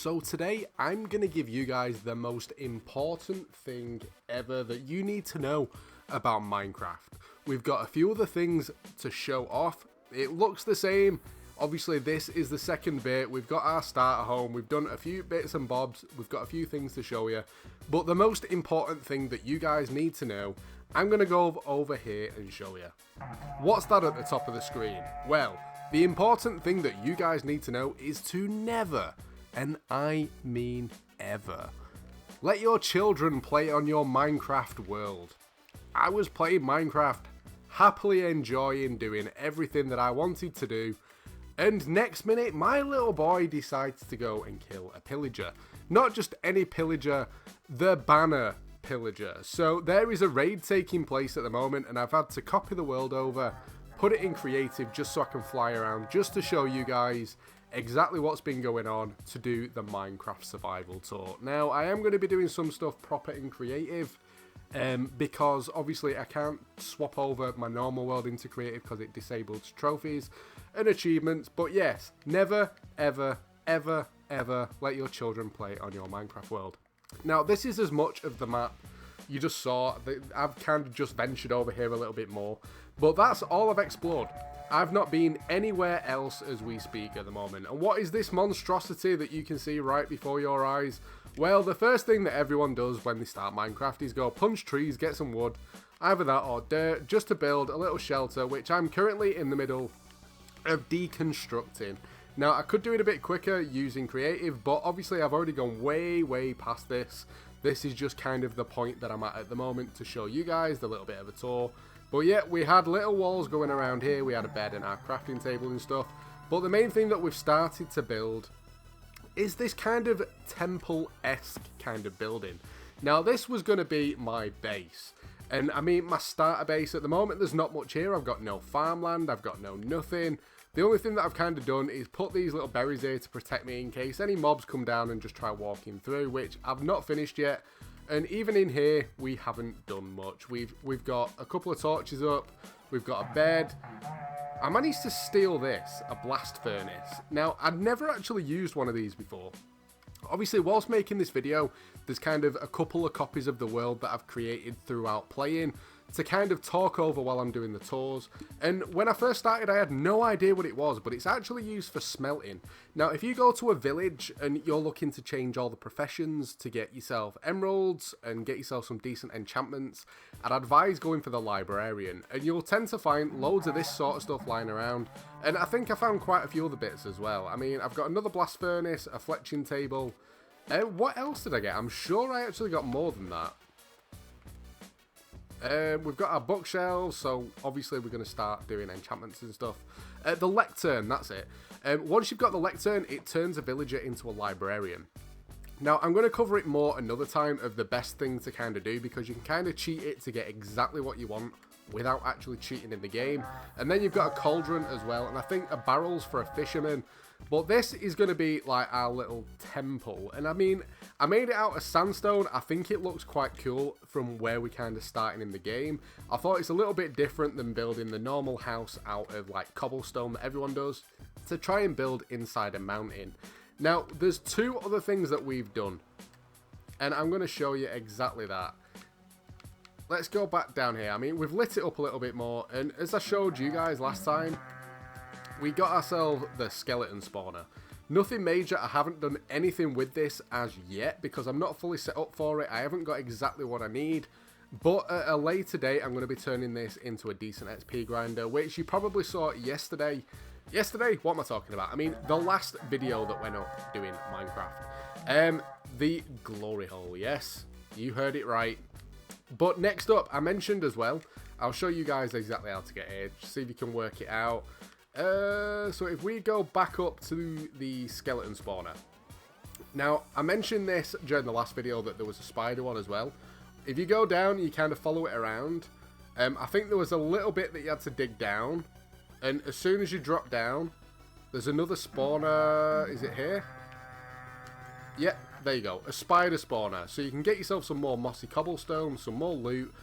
So today I'm going to give you guys the most important thing ever that you need to know about Minecraft. We've got a few other things to show off. It looks the same. Obviously this is the second bit. We've got our starter home. We've done a few bits and bobs. We've got a few things to show you. But the most important thing that you guys need to know, I'm going to go over here and show you. What's that at the top of the screen? Well, the important thing that you guys need to know is to never, and I mean ever, let your children play on your Minecraft world. I was playing Minecraft, happily enjoying doing everything that I wanted to do, and next minute my little boy decides to go and kill a pillager. Not just any pillager, the banner pillager. So there is a raid taking place at the moment, and I've had to copy the world over, put it in creative just so I can fly around, just to show you guys exactly what's been going on to do the Minecraft survival tour. Now I am going to be doing some stuff proper in creative, because obviously I can't swap over my normal world into creative because it disables trophies and achievements. But yes, never ever ever ever let your children play on your Minecraft world. Now this is as much of the map you just saw. I've kind of just ventured over here a little bit more, but that's all I've explored. I've not been anywhere else as we speak at the moment. And what is this monstrosity that you can see right before your eyes? Well, the first thing that everyone does when they start Minecraft is go punch trees, get some wood, either that or dirt, just to build a little shelter, which I'm currently in the middle of deconstructing. Now, I could do it a bit quicker using creative, but obviously I've already gone way past this. This is just kind of the point that I'm at the moment to show you guys the little bit of a tour. But yeah, we had little walls going around here, we had a bed and our crafting table and stuff. But the main thing that we've started to build is this kind of temple-esque kind of building. Now this was going to be my base. And I mean, my starter base at the moment, there's not much here. I've got no farmland, I've got no nothing. The only thing that I've kind of done is put these little berries here to protect me in case any mobs come down and just try walking through, which I've not finished yet. And even in here, we haven't done much. We've got a couple of torches up, we've got a bed. I managed to steal this, a blast furnace. Now, I'd never actually used one of these before. Obviously, whilst making this video, there's kind of a couple of copies of the world that I've created throughout playing to kind of talk over while I'm doing the tours. And when I first started, I had no idea what it was, but it's actually used for smelting. Now, if you go to a village and you're looking to change all the professions to get yourself emeralds and get yourself some decent enchantments, I'd advise going for the librarian. And you'll tend to find loads of this sort of stuff lying around. And I think I found quite a few other bits as well. I mean, I've got another blast furnace, a fletching table. What else did I get? I'm sure I actually got more than that. We've got our bookshelves, so obviously we're going to start doing enchantments and stuff. The lectern, that's it. Once you've got the lectern, it turns a villager into a librarian. Now, I'm going to cover it more another time of the best thing to kind of do, because you can kind of cheat it to get exactly what you want without actually cheating in the game. And then you've got a cauldron as well, and I think a barrel's for a fisherman. But this is going to be like our little temple. And I mean, I made it out of sandstone. I think it looks quite cool from where we kind of starting in the game. I thought it's a little bit different than building the normal house out of like cobblestone that everyone does, to try and build inside a mountain. Now, there's two other things that we've done, and I'm going to show you exactly that. Let's go back down here. I mean, we've lit it up a little bit more, and as I showed you guys last time, we got ourselves the skeleton spawner. Nothing major. I haven't done anything with this as yet because I'm not fully set up for it. I haven't got exactly what I need. But at a later date, I'm going to be turning this into a decent XP grinder, which you probably saw yesterday. Yesterday? What am I talking about? I mean, the last video that went up doing Minecraft. The glory hole. Yes, you heard it right. But next up, I mentioned as well, I'll show you guys exactly how to get here. Just see if you can work it out. So if we go back up to the skeleton spawner. Now, I mentioned this during the last video that there was a spider one as well. If you go down, you kind of follow it around. I think there was a little bit that you had to dig down. And as soon as you drop down, there's another spawner. Is it here? Yep, there you go. A spider spawner. So you can get yourself some more mossy cobblestone, some more loot,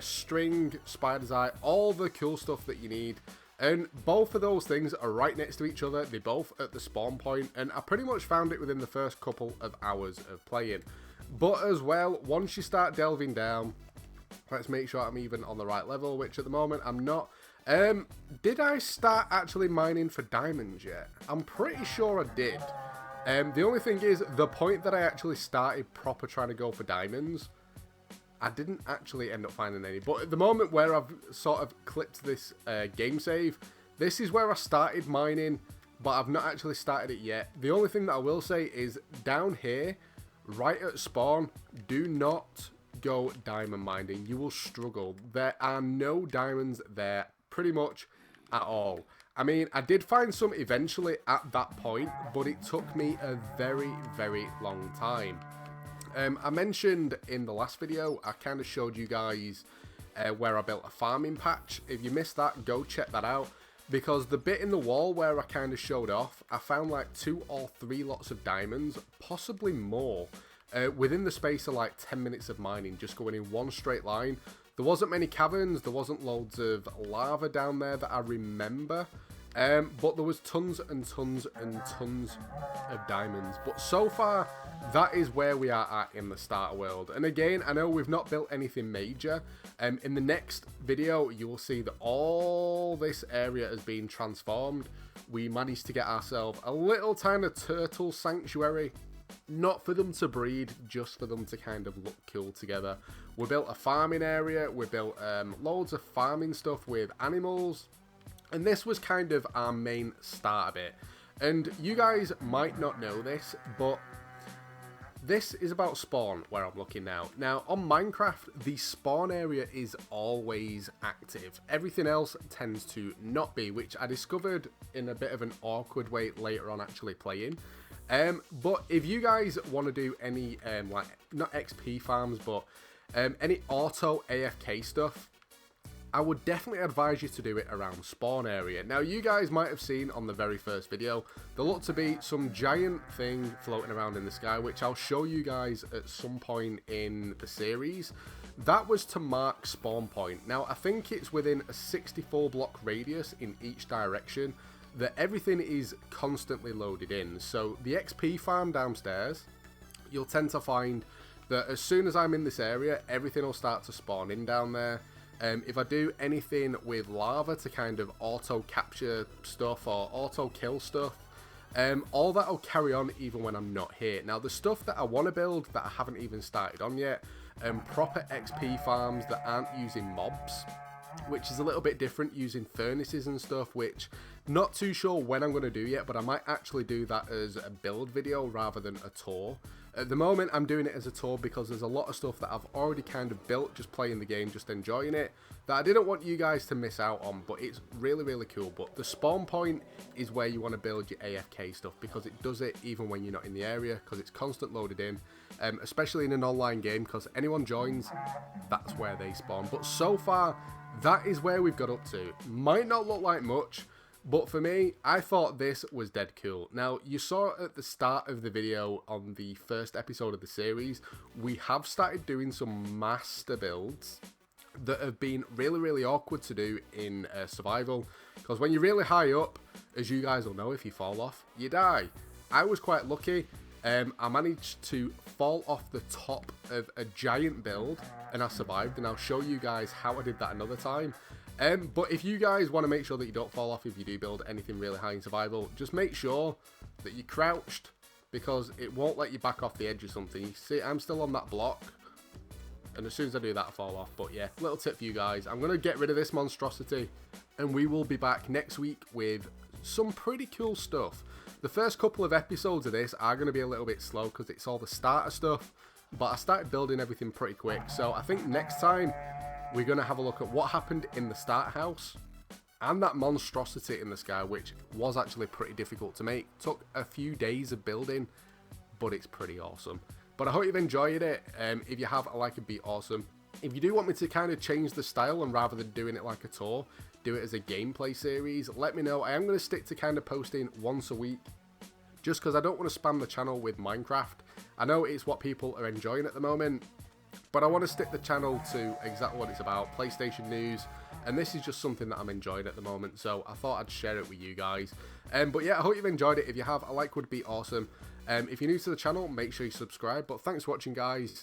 string, spider's eye, all the cool stuff that you need And both of those things are right next to each other. They're both at the spawn point, and I pretty much found it within the first couple of hours of playing. But as well, once you start delving down, let's make sure I'm even on the right level, which at the moment I'm not. Did I start actually mining for diamonds yet? I'm pretty sure I did. The only thing is, the point that I actually started proper trying to go for diamonds, I didn't actually end up finding any. But at the moment where I've sort of clicked this game save, this is where I started mining, but I've not actually started it yet. The only thing that I will say is down here, right at spawn, do not go diamond mining. You will struggle. There are no diamonds there pretty much at all. I mean, I did find some eventually at that point, but it took me a very, very long time. I mentioned in the last video, I kind of showed you guys where I built a farming patch. If you missed that, go check that out. Because the bit in the wall where I kind of showed off, I found like 2 or 3 lots of diamonds, possibly more, within the space of like 10 minutes of mining, just going in one straight line. There wasn't many caverns, there wasn't loads of lava down there that I remember, but there was tons and tons and tons of diamonds. But so far, that is where we are at in the starter world. And again, I know we've not built anything major. In the next video, you will see that all this area has been transformed. We managed to get ourselves a little tiny turtle sanctuary. Not for them to breed, just for them to kind of look cool together. We built a farming area, we built loads of farming stuff with animals, and this was kind of our main starter bit. And you guys might not know this, but this is about spawn where I'm looking now. Now on Minecraft, the spawn area is always active. Everything else tends to not be, which I discovered in a bit of an awkward way later on actually playing. But if you guys want to do any, like, not XP farms, but any auto AFK stuff, I would definitely advise you to do it around spawn area. Now, you guys might have seen on the very first video, there looked to be some giant thing floating around in the sky, which I'll show you guys at some point in the series. That was to mark spawn point. Now, I think it's within a 64 block radius in each direction, that everything is constantly loaded in. So the XP farm downstairs, you'll tend to find that as soon as I'm in this area, everything will start to spawn in down there. If I do anything with lava to kind of auto capture stuff or auto kill stuff, all that will carry on even when I'm not here. Now the stuff that I want to build that I haven't even started on yet, proper XP farms that aren't using mobs, which is a little bit different, using furnaces and stuff, which not too sure when I'm going to do yet, but I might actually do that as a build video rather than a tour. At the moment, I'm doing it as a tour because there's a lot of stuff that I've already kind of built, just playing the game, just enjoying it, that I didn't want you guys to miss out on, but it's really, really cool. But the spawn point is where you want to build your AFK stuff, because it does it even when you're not in the area, because it's constant loaded in, especially in an online game, because anyone joins, that's where they spawn. But so far, that is where we've got up to. Might not look like much, but for me, I thought this was dead cool. Now, you saw at the start of the video on the first episode of the series, we have started doing some master builds that have been really, really awkward to do in survival. Because when you're really high up, as you guys will know, if you fall off, you die. I was quite lucky. I managed to fall off the top of a giant build, and I survived, and I'll show you guys how I did that another time. But if you guys want to make sure that you don't fall off if you do build anything really high in survival, just make sure that you're crouched, because it won't let you back off the edge or something. You see, I'm still on that block, and as soon as I do that, I fall off. But yeah, little tip for you guys. I'm going to get rid of this monstrosity, and we will be back next week with some pretty cool stuff. The first couple of episodes of this are going to be a little bit slow because it's all the starter stuff, but I started building everything pretty quick. So I think next time we're going to have a look at what happened in the starter house and that monstrosity in the sky, which was actually pretty difficult to make. Took a few days of building, but it's pretty awesome. But I hope you've enjoyed it. If you have, a like would be awesome. If you do want me to kind of change the style, and rather than doing it like a tour, do it as a gameplay series, let me know. I am going to stick to kind of posting once a week, just because I don't want to spam the channel with Minecraft. I know it's what people are enjoying at the moment, but I want to stick the channel to exactly what it's about: PlayStation news, and this is just something that I'm enjoying at the moment, so I thought I'd share it with you guys. But yeah, I hope you've enjoyed it. If you have, a like would be awesome. If you're new to the channel, make sure you subscribe, but thanks for watching, guys.